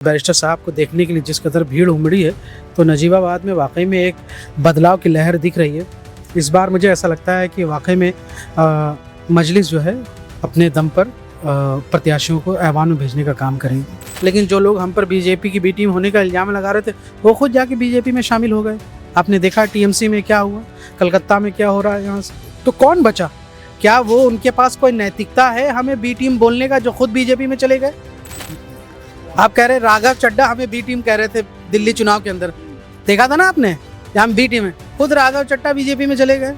Barrister साहब को देखने के लिए जिस कदर भीड़ उमड़ी है तो नजीबाबाद में वाकई में एक बदलाव की लहर दिख रही है। इस बार मुझे ऐसा लगता है कि वाकई में मजलिस जो है अपने दम पर प्रत्याशियों को ऐवान में भेजने का काम करेंगे। लेकिन जो लोग हम पर बीजेपी की बी टीम होने का इल्ज़ाम लगा रहे थे वो खुद जाके बीजेपी में शामिल हो गए। आपने देखा टीएमसी में क्या हुआ, कलकत्ता में क्या हो रहा है। यहाँ से तो कौन बचा? क्या वो उनके पास कोई नैतिकता है हमें बी टीम बोलने का, जो खुद बीजेपी में चले गए? आप कह रहे राघव चड्ढा हमें बी टीम कह रहे थे दिल्ली चुनाव के अंदर, देखा था ना आपने, हम बी टीम है। खुद राघव चड्ढा बीजेपी में चले गए।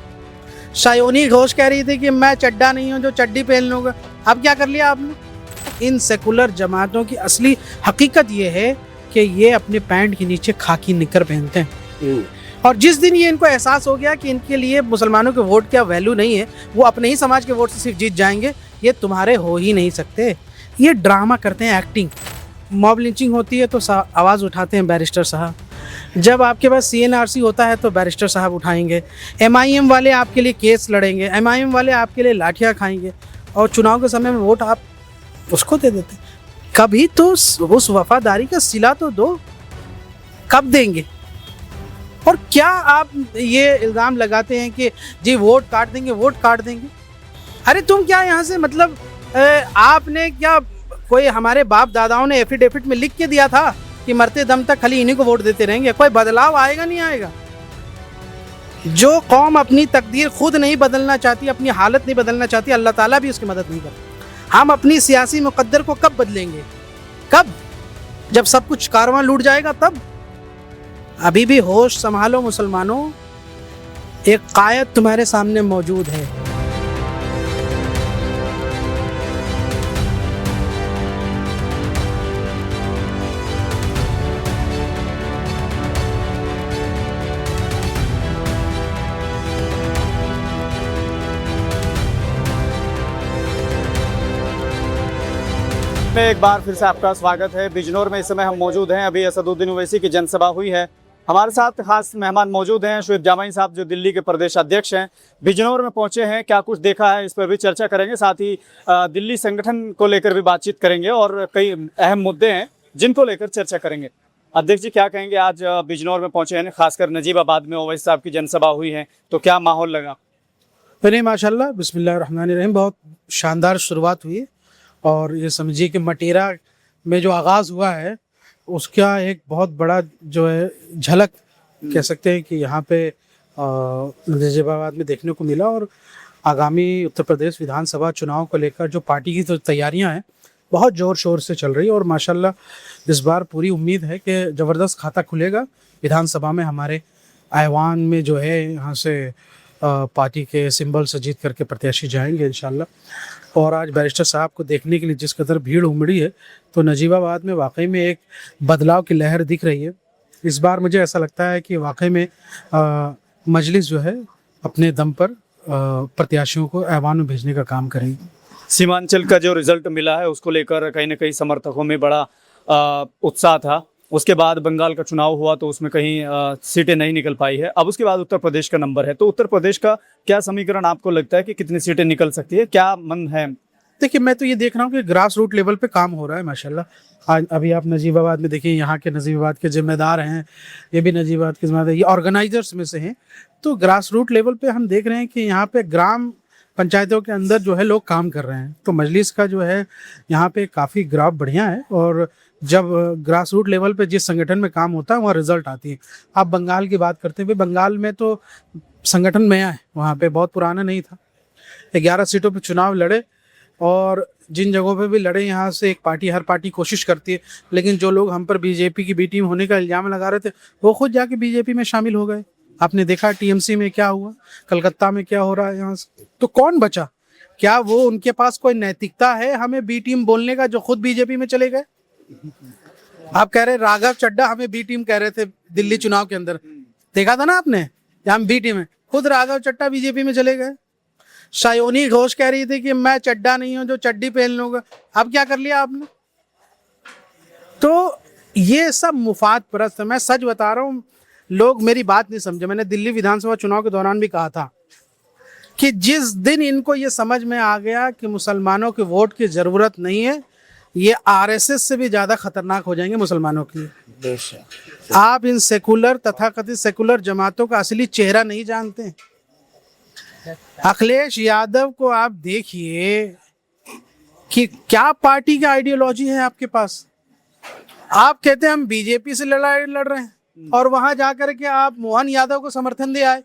शायोनी घोष कह रही थी कि मैं चड्ढा नहीं हूं जो चड्डी पहन लूंगा। अब क्या कर लिया आपने? इन सेकुलर जमातों की असली हकीकत ये है कि ये अपने पैंट के नीचे खाकी निकर पहनते हैं, और जिस दिन ये इनको एहसास हो गया कि इनके लिए मुसलमानों के वोट क्या वैल्यू नहीं है, वो अपने ही समाज के वोट से सिर्फ जीत जाएंगे, ये तुम्हारे हो ही नहीं सकते। ये ड्रामा करते हैं, एक्टिंग। मॉब लिंचिंग होती है तो आवाज़ उठाते हैं बैरिस्टर साहब। जब आपके पास सीएनआरसी होता है तो बैरिस्टर साहब उठाएंगे। एमआईएम वाले आपके लिए केस लड़ेंगे, एमआईएम वाले आपके लिए लाठियाँ खाएंगे, और चुनाव के समय में वोट आप उसको दे देते। कभी तो उस वफादारी का सिला तो दो, कब देंगे? और क्या आप ये इल्ज़ाम लगाते हैं कि जी वोट काट देंगे, वोट काट देंगे? अरे तुम क्या यहाँ से मतलब आपने क्या कोई हमारे बाप दादाओं ने एफिडेविट में लिख के दिया था कि मरते दम तक खाली इन्हीं को वोट देते रहेंगे? कोई बदलाव आएगा नहीं आएगा। जो कौम अपनी तकदीर खुद नहीं बदलना चाहती, अपनी हालत नहीं बदलना चाहती, अल्लाह ताला भी उसकी मदद नहीं करता। हम अपनी सियासी मुकद्दर को कब बदलेंगे? कब? जब सब कुछ कारवां लूट जाएगा तब। अभी भी होश संभालो मुसलमानों, एक कायद तुम्हारे सामने मौजूद है। में एक बार फिर से आपका स्वागत है। बिजनौर में इस समय हम मौजूद हैं। अभी असदुद्दीन ओवैसी की जनसभा हुई है। हमारे साथ खास मेहमान मौजूद हैं, शुएब जामाई साहब जो दिल्ली के प्रदेश अध्यक्ष हैं, बिजनौर में पहुंचे हैं। क्या कुछ देखा है इस पर भी चर्चा करेंगे, साथ ही दिल्ली संगठन को लेकर भी बातचीत करेंगे और कई अहम मुद्दे हैं जिनको लेकर चर्चा करेंगे। अध्यक्ष जी, क्या कहेंगे? आज बिजनौर में पहुंचे हैं, खासकर नजीबाबाद में ओवैसी साहब की जनसभा हुई है, तो क्या माहौल लगा? नहीं, माशाल्लाह, बिस्मिल्लाहिर्रहमानिर्रहीम, बहुत शानदार शुरुआत हुई। और ये समझिए कि मटेरा में जो आगाज़ हुआ है उसका एक बहुत बड़ा जो है झलक कह सकते हैं कि यहाँ पे नजीबाबाद में देखने को मिला। और आगामी उत्तर प्रदेश विधानसभा चुनाव को लेकर जो पार्टी की तो तैयारियाँ हैं बहुत ज़ोर शोर से चल रही है। और माशाल्लाह इस बार पूरी उम्मीद है कि ज़बरदस्त खाता खुलेगा विधानसभा में। हमारे ऐवान में जो है यहाँ से पार्टी के सिंबल से जीत करके प्रत्याशी जाएंगे इंशाल्लाह। और आज बैरिस्टर साहब को देखने के लिए जिस कदर भीड़ उमड़ी है तो नजीबाबाद में वाकई में एक बदलाव की लहर दिख रही है। इस बार मुझे ऐसा लगता है कि वाकई में मजलिस जो है अपने दम पर प्रत्याशियों को ऐवान में भेजने का काम करेगी। सीमांचल का जो रिजल्ट मिला है उसको लेकर कहीं ना कहीं समर्थकों में बड़ा उत्साह था। उसके बाद बंगाल का चुनाव हुआ तो उसमें कहीं सीटें नहीं निकल पाई है। अब उसके बाद उत्तर प्रदेश का नंबर है, तो उत्तर प्रदेश का क्या समीकरण आपको लगता है कि कितनी सीटें निकल सकती है? क्या मन है? देखिए, मैं तो ये देख रहा हूँ कि ग्रास रूट लेवल पे काम हो रहा है माशाल्लाह। आज अभी आप नजीबाबाद में देखिए, यहाँ के नजीबाबाद के जिम्मेदार हैं, ये भी नजीबाबाद के जिम्मेदार, ये ऑर्गेनाइजर्स में से हैं। तो ग्रास रूट लेवल पे हम देख रहे हैं कि यहाँ पे ग्राम पंचायतों के अंदर जो है लोग काम कर रहे हैं। तो मजलिस का जो है यहाँ पे काफ़ी ग्राफ बढ़िया है। और जब ग्रास रूट लेवल पे जिस संगठन में काम होता है वहाँ रिजल्ट आती है। आप बंगाल की बात करते हुए, बंगाल में तो संगठन नया है, वहाँ पे बहुत पुराना नहीं था। 11 सीटों पे चुनाव लड़े, और जिन जगहों पे भी लड़े यहाँ से एक पार्टी, हर पार्टी कोशिश करती है। लेकिन जो लोग हम पर बीजेपी की बी टीम होने का इल्ज़ाम लगा रहे थे वो खुद जाके बीजेपी में शामिल हो गए। आपने देखा टीएमसी में क्या हुआ, कलकत्ता में क्या हो रहा है। यहाँ से तो कौन बचा? क्या वो उनके पास कोई नैतिकता है हमें बी टीम बोलने का, जो खुद बीजेपी में चले गए? आप कह रहे राघव चड्ढा हमें बी टीम कह रहे थे दिल्ली चुनाव के अंदर, देखा था ना आपने, हम बी टीम है। खुद राघव चड्ढा बीजेपी में चले गए। शायोनी घोष कह रही थी कि मैं चड्ढा नहीं हूं जो चड्डी पहन लूंगा। अब क्या कर लिया आपने? तो ये सब मुफाद परस्त है। मैं सच बता रहा हूँ, लोग मेरी बात नहीं समझे। मैंने दिल्ली विधानसभा चुनाव के दौरान भी कहा था कि जिस दिन इनको ये समझ में आ गया कि मुसलमानों के वोट की ज़रूरत नहीं है, ये आरएसएस से भी ज्यादा खतरनाक हो जाएंगे मुसलमानों के लिए। बेशक। आप इन सेकुलर तथाकथित सेकुलर जमातों का असली चेहरा नहीं जानते हैं। अखिलेश यादव को आप देखिए कि क्या पार्टी का आइडियोलॉजी है आपके पास। आप कहते हैं हम बीजेपी से लड़ाई लड़ रहे हैं और वहां जाकर के आप मोहन यादव को समर्थन दे आए,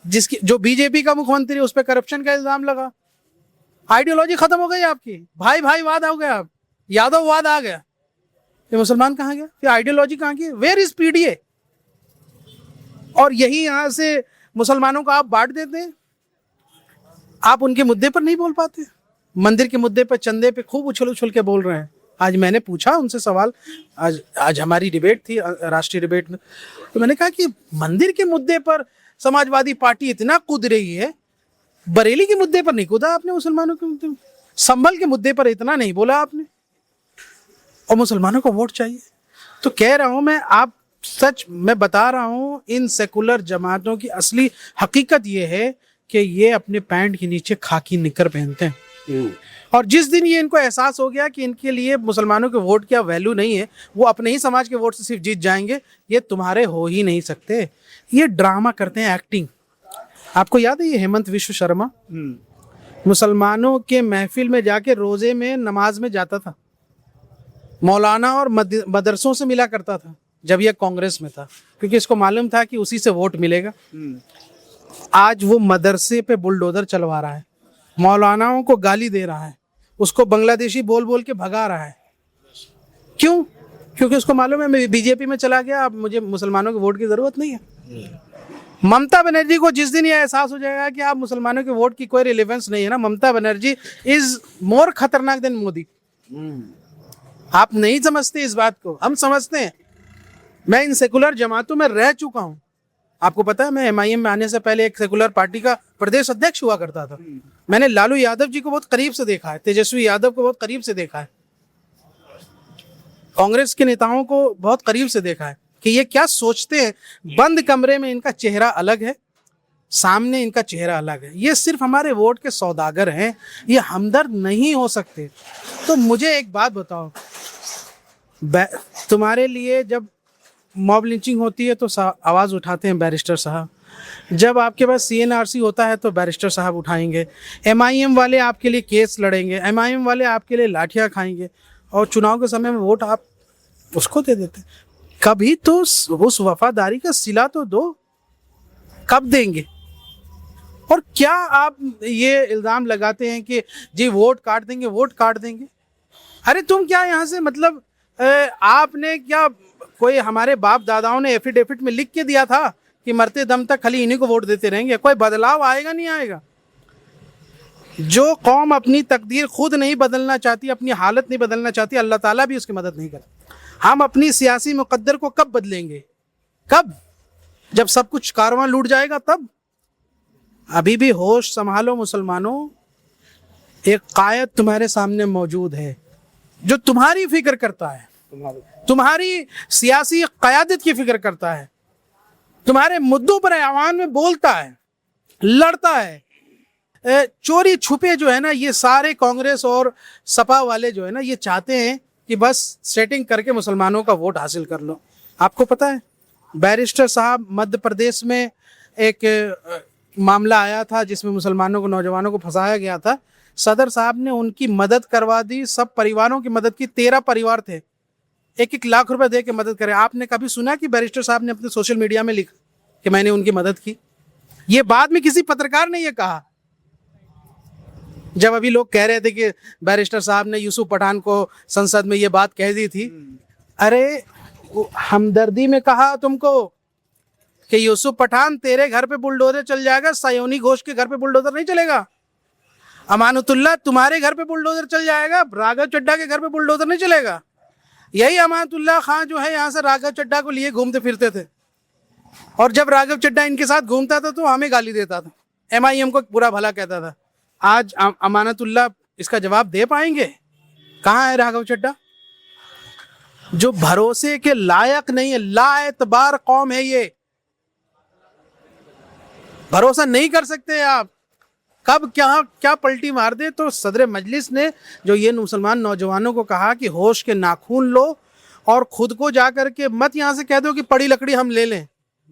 जिसकी जो बीजेपी का मुख्यमंत्री उस पर करप्शन का इल्जाम लगा। आइडियोलॉजी खत्म हो गई आपकी, भाई भाई वाद हो गया, आप यादव वाद आ गया। ये मुसलमान कहाँ गया, ये आइडियोलॉजी कहाँ गई, वेयर इज पीडीए। और यही यहां से मुसलमानों को आप बांट देते हैं। आप उनके मुद्दे पर नहीं बोल पाते। मंदिर के मुद्दे पर, चंदे पे खूब उछल उछल के बोल रहे हैं। आज मैंने पूछा उनसे सवाल, आज हमारी डिबेट थी, राष्ट्रीय डिबेट में, तो मैंने कहा कि मंदिर के मुद्दे पर समाजवादी पार्टी इतना कूद रही है, बरेली के मुद्दे पर नहीं कूदा आपने, मुसलमानों के मुद्दे, संभल के मुद्दे पर इतना नहीं बोला आपने, और मुसलमानों को वोट चाहिए। तो कह रहा हूं मैं बता रहा हूं, इन सेकुलर जमातों की असली हकीकत ये है कि ये अपने पैंट के नीचे खाकी निकर पहनते हैं। और जिस दिन ये इनको एहसास हो गया कि इनके लिए मुसलमानों के वोट की वैल्यू नहीं है, वो अपने ही समाज के वोट से सिर्फ जीत जाएंगे, ये तुम्हारे हो ही नहीं सकते। ये ड्रामा करते हैं, एक्टिंग। आपको याद है ये हेमंत विश्व शर्मा मुसलमानों के महफिल में जाके रोजे में नमाज में जाता था, मौलाना और मदरसों से मिला करता था जब यह कांग्रेस में था, क्योंकि इसको मालूम था कि उसी से वोट मिलेगा। आज वो मदरसे पे बुलडोजर चलवा रहा है, मौलानाओं को गाली दे रहा है, उसको बांग्लादेशी बोल बोल के भगा रहा है। क्यों? क्योंकि उसको मालूम है मैं बीजेपी में चला गया, अब मुझे मुसलमानों के वोट की जरूरत नहीं है। ममता बनर्जी को जिस दिन यह एहसास हो जाएगा कि आप मुसलमानों के वोट की कोई रिलेवेंस नहीं है ना, ममता बनर्जी इज मोर खतरनाक देन मोदी। आप नहीं समझते इस बात को, हम समझते हैं। मैं इन सेकुलर जमातों में रह चुका हूं। आपको पता है मैं एमआईएम में आने से पहले एक सेकुलर पार्टी का प्रदेश अध्यक्ष हुआ करता था। मैंने लालू यादव जी को बहुत करीब से देखा है, तेजस्वी यादव को बहुत करीब से देखा है, कांग्रेस के नेताओं को बहुत करीब से देखा है कि ये क्या सोचते हैं। बंद कमरे में इनका चेहरा अलग है, सामने इनका चेहरा अलग है। ये सिर्फ हमारे वोट के सौदागर हैं, ये हमदर्द नहीं हो सकते। तो मुझे एक बात बताओ, तुम्हारे लिए जब मॉब लिंचिंग होती है तो आवाज़ उठाते हैं बैरिस्टर साहब, जब आपके पास सीएनआरसी होता है तो बैरिस्टर साहब उठाएंगे, एमआईएम वाले आपके लिए केस लड़ेंगे, एमआईएम वाले आपके लिए लाठियाँ खाएंगे, और चुनाव के समय में वोट आप उसको दे देते। कभी तो उस वफादारी का सिला तो दो, कब देंगे? और क्या आप ये इल्ज़ाम लगाते हैं कि जी वोट काट देंगे, वोट काट देंगे। अरे तुम क्या यहाँ से मतलब आपने क्या कोई हमारे बाप दादाओं ने एफिडेविट में लिख के दिया था कि मरते दम तक खाली इन्हीं को वोट देते रहेंगे? कोई बदलाव आएगा नहीं आएगा। जो कौम अपनी तकदीर खुद नहीं बदलना चाहती, अपनी हालत नहीं बदलना चाहती, अल्लाह ताला भी उसकी मदद नहीं करता। हम अपनी सियासी मुकद्दर को कब बदलेंगे? कब? जब सब कुछ कारवां लूट जाएगा तब। अभी भी होश संभालो मुसलमानों, एक कायद तुम्हारे सामने मौजूद है जो तुम्हारी फिक्र करता है, तुम्हारी सियासी क़यादत की फिक्र करता है, तुम्हारे मुद्दों पर ऐवान में बोलता है, लड़ता है। चोरी छुपे जो है ना, ये सारे कांग्रेस और सपा वाले जो है ना, ये चाहते हैं कि बस सेटिंग करके मुसलमानों का वोट हासिल कर लो। आपको पता है बैरिस्टर साहब, मध्य प्रदेश में एक मामला आया था जिसमें मुसलमानों को, नौजवानों को फंसाया गया था। सदर साहब ने उनकी मदद करवा दी, सब परिवारों की मदद की। 13 परिवार थे, 1-1 लाख रुपए दे के मदद करे। आपने कभी सुना कि बैरिस्टर साहब ने अपने सोशल मीडिया में लिखा कि मैंने उनकी मदद की? ये बाद में किसी पत्रकार ने ये कहा, जब अभी लोग कह रहे थे कि बैरिस्टर साहब ने यूसुफ पठान को संसद में ये बात कह दी थी। अरे हमदर्दी में कहा तुमको कि यूसुफ पठान तेरे घर पे बुलडोजर चल जाएगा, सयोनी घोष के घर पे बुलडोजर नहीं चलेगा। अमानतुल्लाह तुम्हारे घर पे बुलडोजर चल जाएगा, राघव चड्ढा के घर पे बुलडोजर नहीं चलेगा। यही अमानतुल्लाह खान जो है यहाँ से राघव चड्ढा को लिए घूमते फिरते थे, और जब राघव चड्ढा इनके साथ घूमता था तो हमें गाली देता था, एमआईएम को बुरा भला कहता था। आज अमानतुल्लाह इसका जवाब दे पाएंगे? कहाँ है राघव चड्ढा? जो भरोसे के लायक नहीं है, लाएतबार कौम है ये, भरोसा नहीं कर सकते आप। कब क्या क्या पलटी मार दे। तो सदर मजलिस ने जो ये मुसलमान नौजवानों को कहा कि होश के नाखून लो और खुद को जा करके मत यहाँ से कह दो कि पड़ी लकड़ी हम ले लें,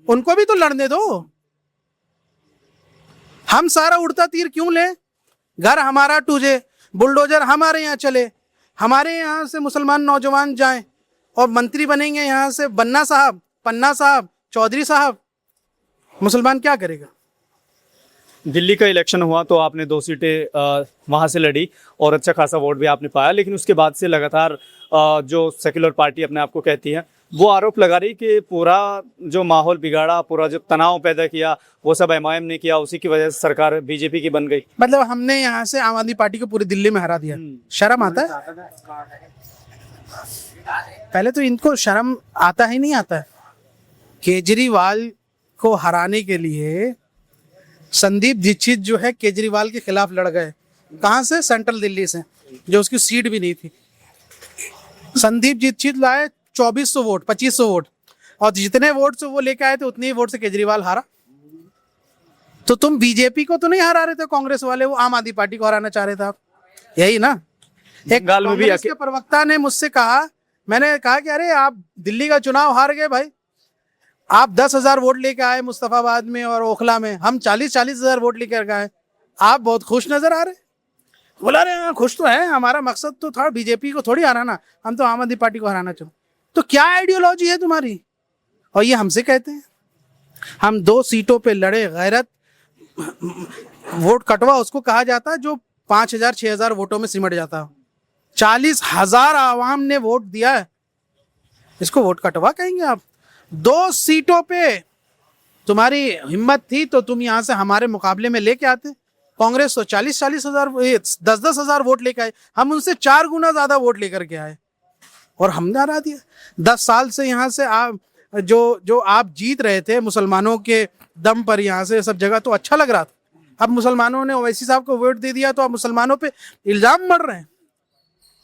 उनको भी तो लड़ने दो। हम सारा उड़ता तीर क्यों लें? घर हमारा टूटे, बुलडोजर हमारे यहाँ चले, हमारे यहाँ से मुसलमान नौजवान जाएं और मंत्री बनेंगे यहाँ से बन्ना साहब, पन्ना साहब, चौधरी साहब, मुसलमान क्या करेगा? दिल्ली का इलेक्शन हुआ तो आपने 2 सीटें वहाँ से लड़ी और अच्छा खासा वोट भी आपने पाया, लेकिन उसके बाद से लगातार जो सेक्युलर पार्टी अपने आप को कहती है वो आरोप लगा रही कि पूरा जो माहौल बिगाड़ा, पूरा जो तनाव पैदा किया वो सब एमआईएम ने किया, उसी की वजह से सरकार बीजेपी की बन गई। मतलब हमने यहाँ से आम आदमी पार्टी को पूरी दिल्ली में हरा दिया। शर्म आता है? पहले तो इनको शर्म आता ही नहीं आता है। केजरीवाल को हराने के लिए संदीप दीक्षित जो है केजरीवाल के खिलाफ लड़ गए। कहां से? सेंट्रल दिल्ली से, जो उसकी सीट भी नहीं थी। संदीप दीक्षित लाए 2400 वोट, 2500 वोट, और जितने वोट से वो लेके आए थे उतने ही वोट से केजरीवाल हारा। तो तुम बीजेपी को तो नहीं हरा रहे थे कांग्रेस वाले, वो आम आदमी पार्टी को हराना चाह रहे थे आप, यही ना। एक कांग्रेस के प्रवक्ता ने मुझसे कहा, मैंने कहा कि अरे आप दिल्ली का चुनाव हार गए भाई, आप 10,000 वोट लेके आए मुस्तफाबाद में और ओखला में, हम 40,000 वोट लेकर आए, आप बहुत खुश नजर आ रहे। बोला रहे हाँ खुश तो है, हमारा मकसद तो था बीजेपी को थोड़ी हराना, हम तो आम आदमी पार्टी को हराना चाहते। तो क्या आइडियोलॉजी है तुम्हारी? और ये हमसे कहते हैं हम 2 सीटों पे लड़े, गैरत वोट कटवा उसको कहा जाता है जो 5,000 6,000 वोटों में सिमट जाता है। 40,000 आवाम ने वोट दिया है, इसको वोट कटवा कहेंगे आप? 2 सीटों पे तुम्हारी हिम्मत थी तो तुम यहां से हमारे मुकाबले में लेके आते। कांग्रेस तो 40,000 10,000 वोट लेके आए, हम उनसे 4 गुना ज्यादा वोट लेकर के आए और हमने हरा दिया। 10 साल से यहाँ से आप जो आप जीत रहे थे मुसलमानों के दम पर, यहाँ से सब जगह तो अच्छा लग रहा था। अब मुसलमानों ने ओवैसी साहब को वोट दे दिया तो अब मुसलमानों पे इल्जाम मर रहे हैं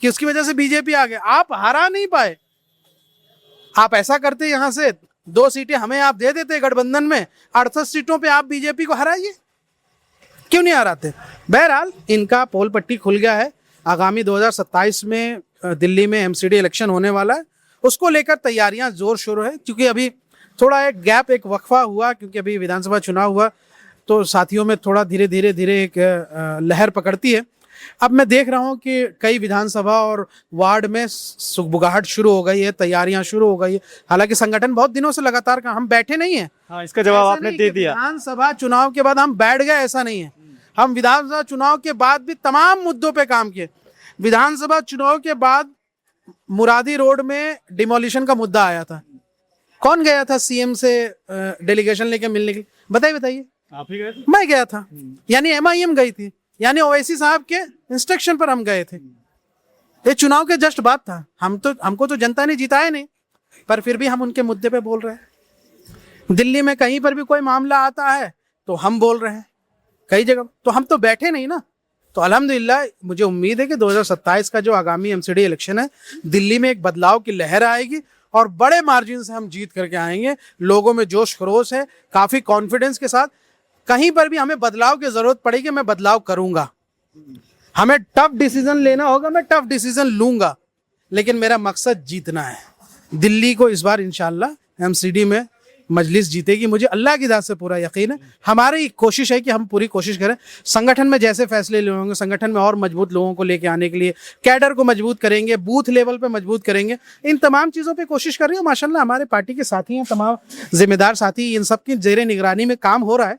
कि उसकी वजह से बीजेपी आ गया। आप हरा नहीं पाए। आप ऐसा करते यहाँ से 2 सीटें हमें आप दे देते गठबंधन में, 68 सीटों पे आप बीजेपी को हराइए, क्यों नहीं हराते? बहरहाल इनका पोल पट्टी खुल गया है। आगामी 2027 में दिल्ली में एमसीडी इलेक्शन होने वाला है, उसको लेकर तैयारियां जोर शोर है। क्योंकि अभी थोड़ा एक गैप, एक वक्फा हुआ, क्योंकि अभी विधानसभा चुनाव हुआ तो साथियों में थोड़ा धीरे धीरे एक लहर पकड़ती है। अब मैं देख रहा हूँ कि कई विधानसभा और वार्ड में सुगबुगाहट शुरू हो गई है, तैयारियां शुरू हो गई है। हालांकि संगठन बहुत दिनों से लगातार हम बैठे नहीं है। हाँ, इसका जवाब आपने दे दिया। विधानसभा चुनाव के बाद हम बैठ गए, ऐसा नहीं है। हम विधानसभा चुनाव के बाद भी तमाम मुद्दों पे काम किए। विधानसभा चुनाव के बाद मुरादी रोड में डिमोलिशन का मुद्दा आया था, कौन गया था सीएम से डेलीगेशन लेके मिलने के लिए? बताइए। आप ही गए थे? मैं गया था, यानी एमआईएम गई थी, यानी ओवैसी साहब के इंस्ट्रक्शन पर हम गए थे। ये चुनाव के जस्ट बाद था। हमको तो जनता ने जिताया नहीं, पर फिर भी हम उनके मुद्दे पे बोल रहे हैं। दिल्ली में कहीं पर भी कोई मामला आता है तो हम बोल रहे हैं, कई जगह तो हम तो बैठे नहीं ना। तो अल्हम्दुलिल्लाह मुझे उम्मीद है कि 2027 का जो आगामी एमसीडी इलेक्शन है, दिल्ली में एक बदलाव की लहर आएगी और बड़े मार्जिन से हम जीत करके आएंगे। लोगों में जोश खरोश है, काफी कॉन्फिडेंस के साथ। कहीं पर भी हमें बदलाव की जरूरत पड़ेगी, मैं बदलाव करूंगा। हमें टफ डिसीजन लेना होगा, मैं टफ डिसीजन लूंगा, लेकिन मेरा मकसद जीतना है। दिल्ली को इस बार इंशाल्लाह एमसीडी में मजलिस जीतेगी, मुझे अल्लाह की दात से पूरा यकीन है। हमारी कोशिश है कि हम पूरी कोशिश करें, संगठन में जैसे फैसले ले होंगे, संगठन में और मजबूत लोगों को लेके आने के लिए कैडर को मजबूत करेंगे, बूथ लेवल पे मजबूत करेंगे। इन तमाम चीज़ों पे कोशिश कर रही है। माशाल्लाह हमारे पार्टी के साथी हैं, तमाम जिम्मेदार साथी, इन सब की जेर निगरानी में काम हो रहा है।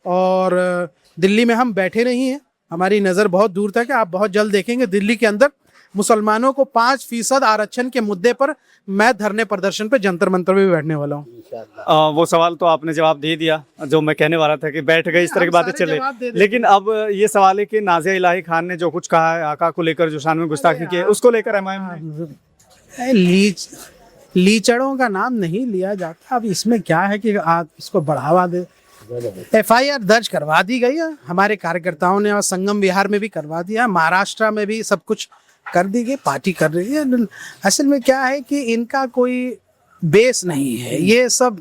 और दिल्ली में हम बैठे नहीं हैं, हमारी नज़र बहुत दूर तक है। आप बहुत जल्द देखेंगे दिल्ली के अंदर मुसलमानों को 5% आरक्षण के मुद्दे पर मैं धरने प्रदर्शन पे जंतर मंतर में भी बैठने वाला हूँ। वो सवाल तो आपने जवाब दे दिया जो मैं कहने वाला था कि बैठ गए, इस तरह की बातें चल रही। लेकिन अब ये सवाल है कि नाज़िया इलाही खान ने जो कुछ कहा है आका को लेकर, जो शान में गुस्ताखी की है, उसको लेकर एमआईएम ने लीचड़ों का नाम नहीं लिया जाता। अब इसमें क्या है कि आप इसको बढ़ावा दे। FIR दर्ज करवा दी गई है हमारे कार्यकर्ताओं ने, और संगम विहार में भी करवा दिया, महाराष्ट्र में भी सब कुछ कर दी गई, पार्टी कर रही है। असल में क्या है कि इनका कोई बेस नहीं है, ये सब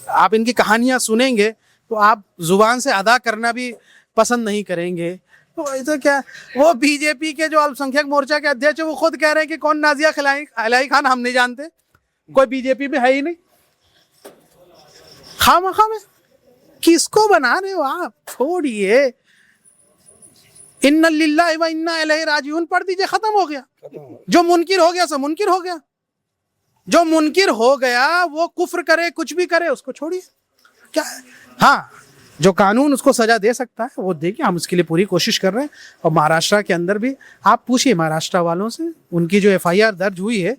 आप इनकी कहानियां सुनेंगे तो आप जुबान से अदा करना भी पसंद नहीं करेंगे। तो ये तो क्या, वो बीजेपी के जो अल्पसंख्यक मोर्चा के अध्यक्ष है वो खुद कह रहे हैं कि कौन नाजिया खिलाई खान हम नहीं जानते, कोई बीजेपी में है ही नहीं। खामखा में किसको बना रहे हो आप, छोड़िए। इन्ना लिल्लाहि व इन्ना इलैहि राजिऊन पढ़ दीजिए, खत्म हो गया। जो मुनकिर हो गया सो मुनकिर हो गया, जो मुनकिर हो गया वो कुफ्र करे कुछ भी करे उसको छोड़िए। क्या, हाँ जो कानून उसको सजा दे सकता है वो देगी, हम उसके लिए पूरी कोशिश कर रहे हैं। और महाराष्ट्र के अंदर भी आप पूछिए महाराष्ट्र वालों से, उनकी जो FIR दर्ज हुई है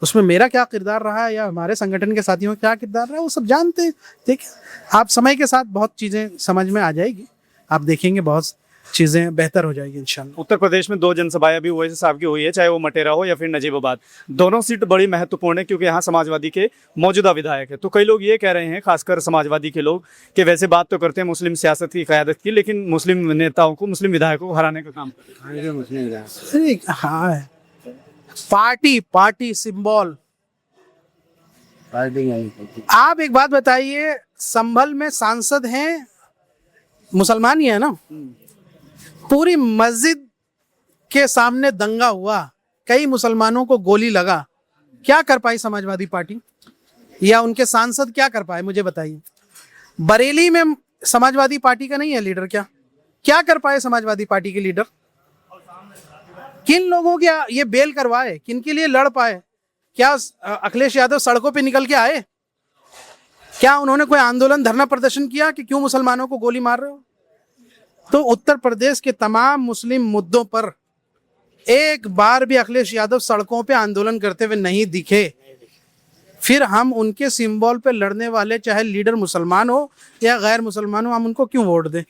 उसमें मेरा क्या किरदार रहा है या हमारे संगठन के साथियों का क्या किरदार रहा है वो सब जानते हैं। देखिए आप समय के साथ बहुत चीज़ें समझ में आ जाएगी, आप देखेंगे बहुत चीज़ें बेहतर हो जाएगी इंशाल्लाह। उत्तर प्रदेश में 2 जनसभाएं अभी ओवैसी साहब की हुई है, चाहे वो मटेरा हो या फिर नजीबाबाद। दोनों सीट बड़ी महत्वपूर्ण है क्योंकि यहाँ समाजवादी के मौजूदा विधायक है। तो कई लोग ये कह रहे हैं, खासकर समाजवादी के लोग, कि वैसे बात तो करते हैं मुस्लिम सियासत की क़यादत की, लेकिन मुस्लिम नेताओं को, मुस्लिम विधायकों को हराने का काम करते हैं। हाँ, पार्टी सिंबल। आप एक बात बताइए, संभल में सांसद हैं मुसलमान ही है ना, पूरी मस्जिद के सामने दंगा हुआ, कई मुसलमानों को गोली लगा, क्या कर पाई समाजवादी पार्टी या उनके सांसद क्या कर पाए, मुझे बताइए। बरेली में समाजवादी पार्टी का नहीं है लीडर, क्या कर पाए समाजवादी पार्टी के लीडर? किन लोगों के ये बेल करवाए, किन के लिए लड़ पाए? क्या अखिलेश यादव सड़कों पे निकल के आए? क्या उन्होंने कोई आंदोलन धरना प्रदर्शन किया कि क्यों मुसलमानों को गोली मार रहे हो? तो उत्तर प्रदेश के तमाम मुस्लिम मुद्दों पर एक बार भी अखिलेश यादव सड़कों पे आंदोलन करते हुए नहीं दिखे। फिर हम उनके सिंबल पे लड़ने वाले, चाहे लीडर मुसलमान हो या गैर मुसलमान हो, हम उनको क्यों वोट दें?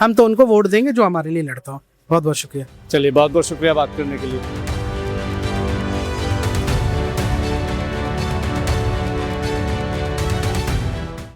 हम तो उनको वोट देंगे जो हमारे लिए लड़ता हो। बहुत बहुत शुक्रिया। चलिए, बहुत बहुत शुक्रिया बात करने के लिए।